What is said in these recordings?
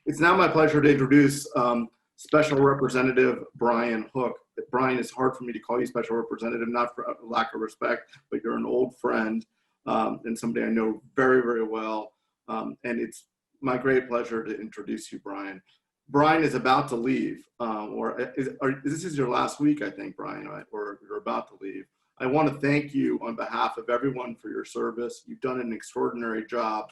It's now my pleasure to introduce Special Representative Brian Hook. Brian, it's hard for me to call you Special Representative, not for lack of respect, but you're an old friend and somebody I know very, very well. And it's my great pleasure to introduce you, Brian. Brian is about to leave, this is your last week, I think, Brian, right? Or you're about to leave. I want to thank you on behalf of everyone for your service. You've done an extraordinary job.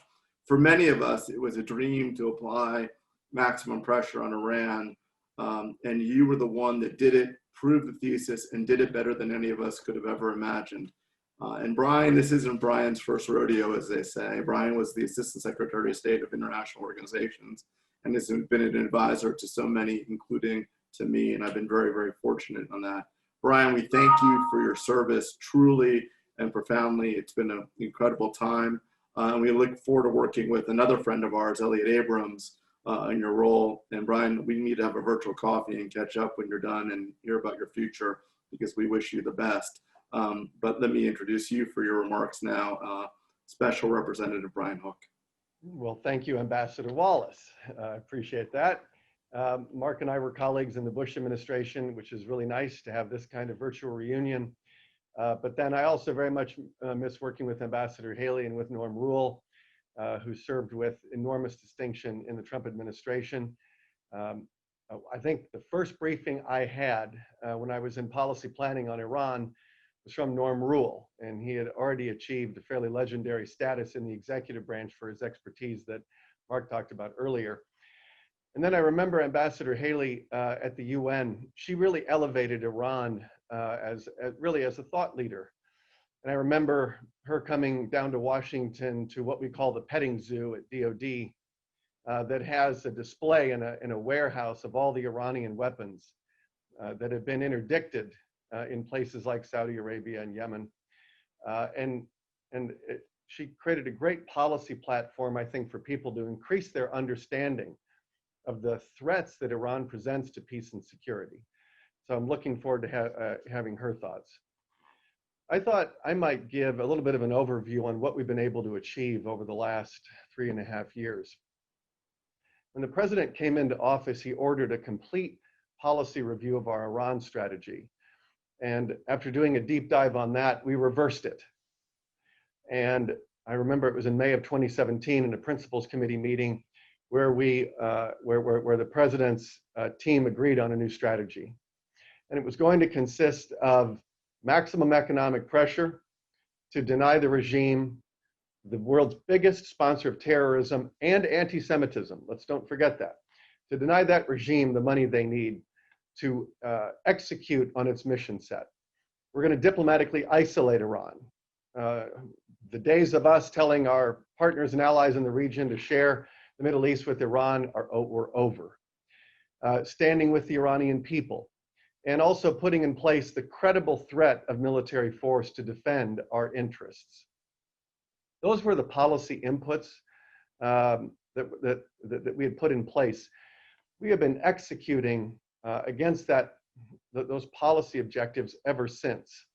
For many of us, it was a dream to apply maximum pressure on Iran, and you were the one that did it, proved the thesis, and did it better than any of us could have ever imagined. And Brian, this isn't Brian's first rodeo, as they say. Brian was the Assistant Secretary of State of International Organizations, and has been an advisor to so many, including to me, and I've been very, very fortunate on that. Brian, we thank you for your service, truly and profoundly. It's been an incredible time. And we look forward to working with another friend of ours, Elliot Abrams, in your role. And Brian, we need to have a virtual coffee and catch up when you're done and hear about your future, because we wish you the best. But let me introduce you for your remarks now, Special Representative Brian Hook. Well, thank you, Ambassador Wallace. I appreciate that. Mark and I were colleagues in the Bush administration, which is really nice to have this kind of virtual reunion. But then I also very much miss working with Ambassador Haley and with Norm Roule, who served with enormous distinction in the Trump administration. I think the first briefing I had when I was in policy planning on Iran was from Norm Roule, and he had already achieved a fairly legendary status in the executive branch for his expertise that Mark talked about earlier. And then I remember Ambassador Haley at the UN. She really elevated Iran as a thought leader. And I remember her coming down to Washington to what we call the petting zoo at DOD that has a display in a warehouse of all the Iranian weapons that have been interdicted in places like Saudi Arabia and Yemen. She created a great policy platform, I think, for people to increase their understanding of the threats that Iran presents to peace and security. So I'm looking forward to having her thoughts. I thought I might give a little bit of an overview on what we've been able to achieve over the last 3.5 years. When the president came into office, he ordered a complete policy review of our Iran strategy. And after doing a deep dive on that, we reversed it. And I remember it was in May of 2017 in a principals committee meeting where the president's team agreed on a new strategy. And it was going to consist of maximum economic pressure to deny the regime, the world's biggest sponsor of terrorism and anti-Semitism. Let's don't forget that. To deny that regime the money they need to execute on its mission set. We're going to diplomatically isolate Iran. The days of us telling our partners and allies in the region to share the Middle East with Iran were over. Standing with the Iranian people, and also putting in place the credible threat of military force to defend our interests. Those were the policy inputs that we had put in place. We have been executing against those policy objectives ever since.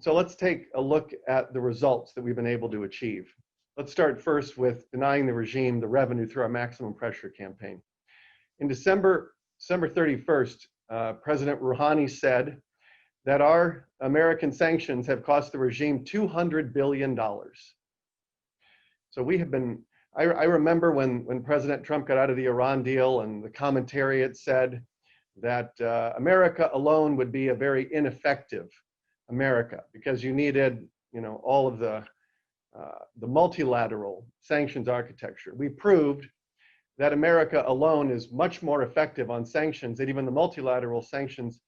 So let's take a look at the results that we've been able to achieve. Let's start first with denying the regime the revenue through our maximum pressure campaign. In December 31st, President Rouhani said that our American sanctions have cost the regime $200 billion. So we have been, I remember when President Trump got out of the Iran deal and the commentariat said that America alone would be a very ineffective America because you needed, all of the multilateral sanctions architecture. We proved that America alone is much more effective on sanctions than even the multilateral sanctions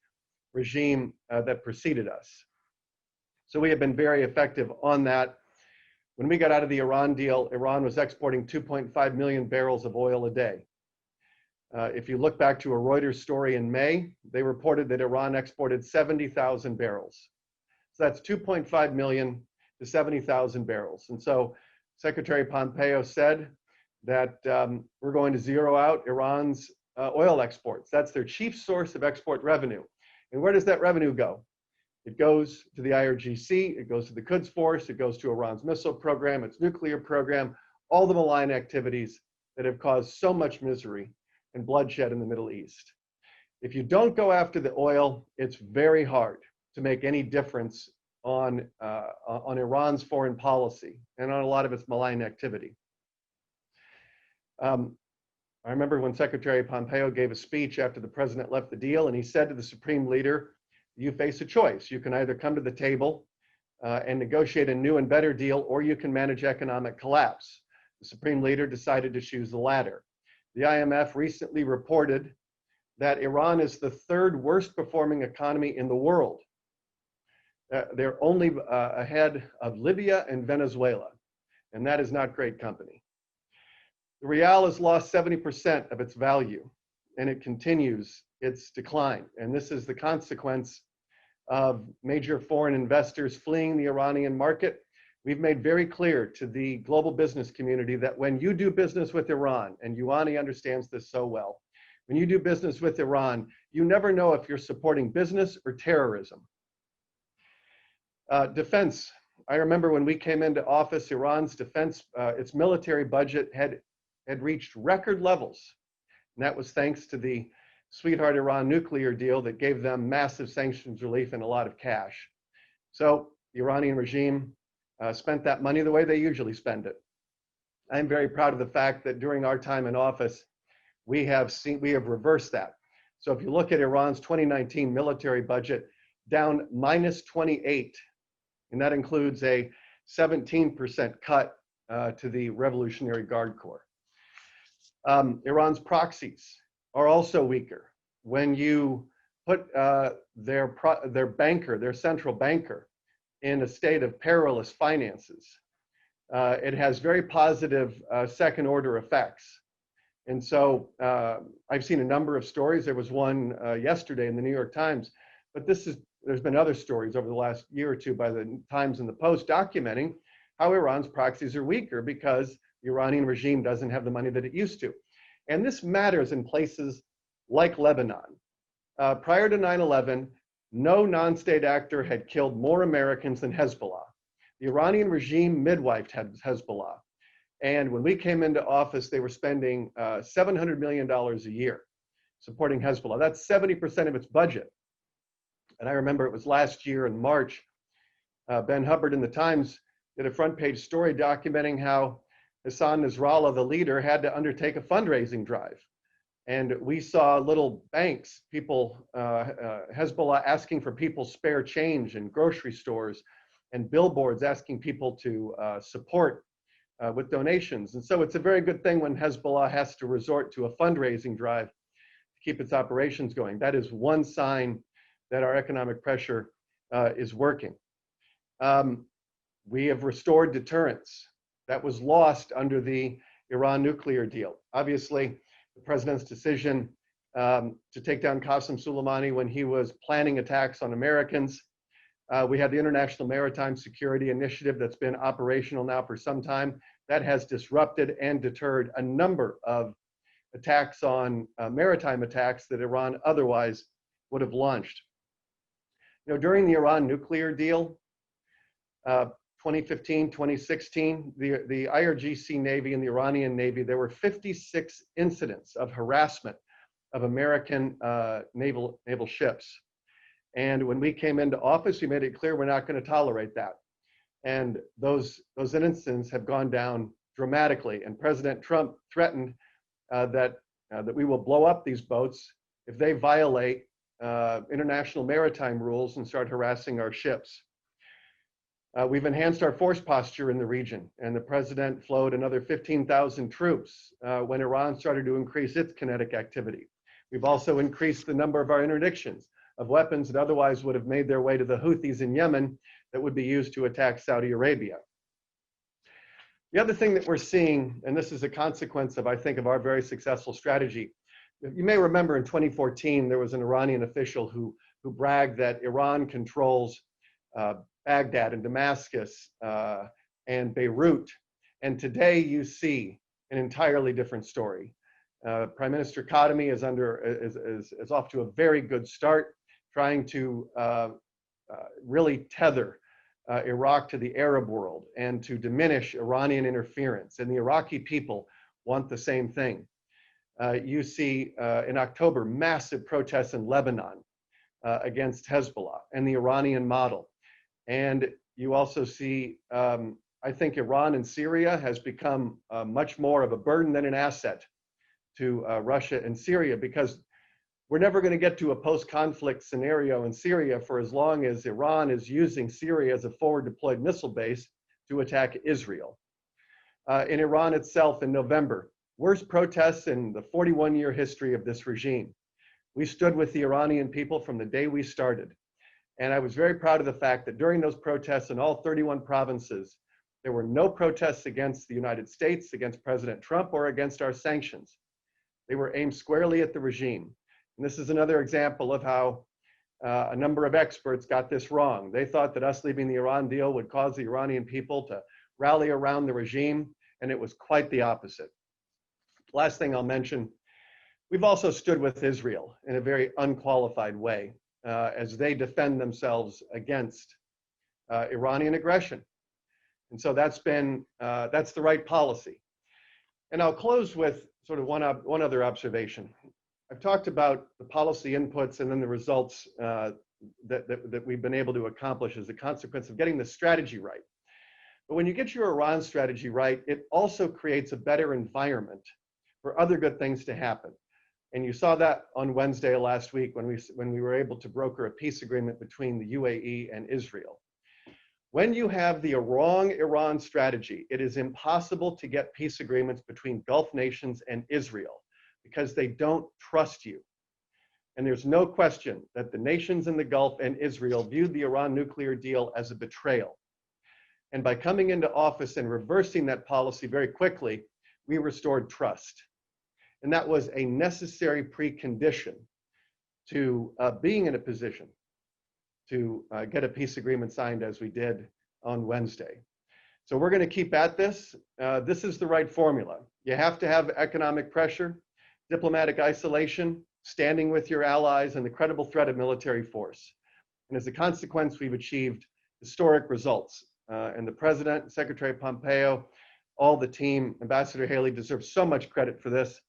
regime that preceded us. So we have been very effective on that. When we got out of the Iran deal, Iran was exporting 2.5 million barrels of oil a day. If you look back to a Reuters story in May, they reported that Iran exported 70,000 barrels. So that's 2.5 million to 70,000 barrels. And so Secretary Pompeo said that we're going to zero out Iran's oil exports. That's their chief source of export revenue. And where does that revenue go? It goes to the IRGC, it goes to the Quds Force, it goes to Iran's missile program, its nuclear program, all the malign activities that have caused so much misery and bloodshed in the Middle East. If you don't go after the oil, it's very hard to make any difference on Iran's foreign policy and on a lot of its malign activity. I remember when Secretary Pompeo gave a speech after the president left the deal, and he said to the supreme leader, you face a choice. You can either come to the table and negotiate a new and better deal, or you can manage economic collapse. The supreme leader decided to choose the latter. The IMF recently reported that Iran is the third worst performing economy in the world. They're only ahead of Libya and Venezuela, and that is not great company. The real has lost 70% of its value, and it continues its decline. And this is the consequence of major foreign investors fleeing the Iranian market. We've made very clear to the global business community that when you do business with Iran, and UANI understands this so well, when you do business with Iran, you never know if you're supporting business or terrorism. Defense. I remember when we came into office, Iran's defense, its military budget had reached record levels. And that was thanks to the sweetheart Iran nuclear deal that gave them massive sanctions relief and a lot of cash. So the Iranian regime spent that money the way they usually spend it. I'm very proud of the fact that during our time in office, we have reversed that. So if you look at Iran's 2019 military budget, down -28, and that includes a 17% cut to the Revolutionary Guard Corps. Iran's proxies are also weaker. When you put their banker, their central banker, in a state of perilous finances, it has very positive second order effects. And so I've seen a number of stories. There was one yesterday in the New York Times, but there's been other stories over the last year or two by the Times and the Post documenting how Iran's proxies are weaker because the Iranian regime doesn't have the money that it used to. And this matters in places like Lebanon. Prior to 9/11, no non-state actor had killed more Americans than Hezbollah. The Iranian regime midwifed Hezbollah. And when we came into office, they were spending $700 million a year supporting Hezbollah. That's 70% of its budget. And I remember it was last year in March, Ben Hubbard in the Times did a front page story documenting how Hassan Nasrallah, the leader, had to undertake a fundraising drive. And we saw little banks, Hezbollah asking for people's spare change in grocery stores, and billboards asking people to support with donations. And so it's a very good thing when Hezbollah has to resort to a fundraising drive to keep its operations going. That is one sign that our economic pressure is working. We have restored deterrence. That was lost under the Iran nuclear deal. Obviously, the president's decision to take down Qasem Soleimani when he was planning attacks on Americans. We had the International Maritime Security Initiative that's been operational now for some time. That has disrupted and deterred a number of attacks on maritime attacks that Iran otherwise would have launched. You know, during the Iran nuclear deal, 2015, 2016, the IRGC Navy and the Iranian Navy, there were 56 incidents of harassment of American naval ships. And when we came into office, we made it clear we're not going to tolerate that. And those incidents have gone down dramatically. And President Trump threatened that we will blow up these boats if they violate international maritime rules and start harassing our ships. We've enhanced our force posture in the region, and the president flowed another 15,000 troops when Iran started to increase its kinetic activity. We've also increased the number of our interdictions of weapons that otherwise would have made their way to the Houthis in Yemen that would be used to attack Saudi Arabia. The other thing that we're seeing, and this is a consequence of, I think, of our very successful strategy. You may remember in 2014, there was an Iranian official who bragged that Iran controls Baghdad and Damascus and Beirut. And today you see an entirely different story. Prime Minister Khatami is off to a very good start, trying to really tether Iraq to the Arab world and to diminish Iranian interference. And the Iraqi people want the same thing. You see in October, massive protests in Lebanon against Hezbollah and the Iranian model. And you also see, I think Iran and Syria has become much more of a burden than an asset to Russia and Syria, because we're never going to get to a post-conflict scenario in Syria for as long as Iran is using Syria as a forward deployed missile base to attack Israel. In Iran itself in November, worst protests in the 41-year history of this regime. We stood with the Iranian people from the day we started. And I was very proud of the fact that during those protests in all 31 provinces, there were no protests against the United States, against President Trump, or against our sanctions. They were aimed squarely at the regime. And this is another example of how a number of experts got this wrong. They thought that us leaving the Iran deal would cause the Iranian people to rally around the regime, and it was quite the opposite. Last thing I'll mention, we've also stood with Israel in a very unqualified way as they defend themselves against Iranian aggression. And so that's the right policy. And I'll close with sort of one other observation. I've talked about the policy inputs and then the results that we've been able to accomplish as a consequence of getting the strategy right. But when you get your Iran strategy right, it also creates a better environment for other good things to happen. And you saw that on Wednesday of last week when we were able to broker a peace agreement between the UAE and Israel. When you have the wrong Iran strategy, it is impossible to get peace agreements between Gulf nations and Israel because they don't trust you. And there's no question that the nations in the Gulf and Israel viewed the Iran nuclear deal as a betrayal. And by coming into office and reversing that policy very quickly, we restored trust. And that was a necessary precondition to being in a position to get a peace agreement signed as we did on Wednesday. So we're going to keep at this. This is the right formula. You have to have economic pressure, diplomatic isolation, standing with your allies, and the credible threat of military force. And as a consequence, we've achieved historic results. And the President, Secretary Pompeo, all the team, Ambassador Haley deserves so much credit for this.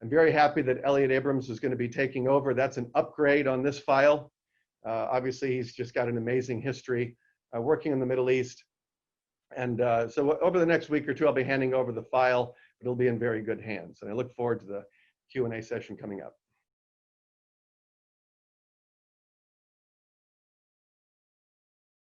I'm very happy that Elliot Abrams is going to be taking over. That's an upgrade on this file. Obviously, he's just got an amazing history working in the Middle East. And so over the next week or two, I'll be handing over the file. It'll be in very good hands. And I look forward to the Q&A session coming up.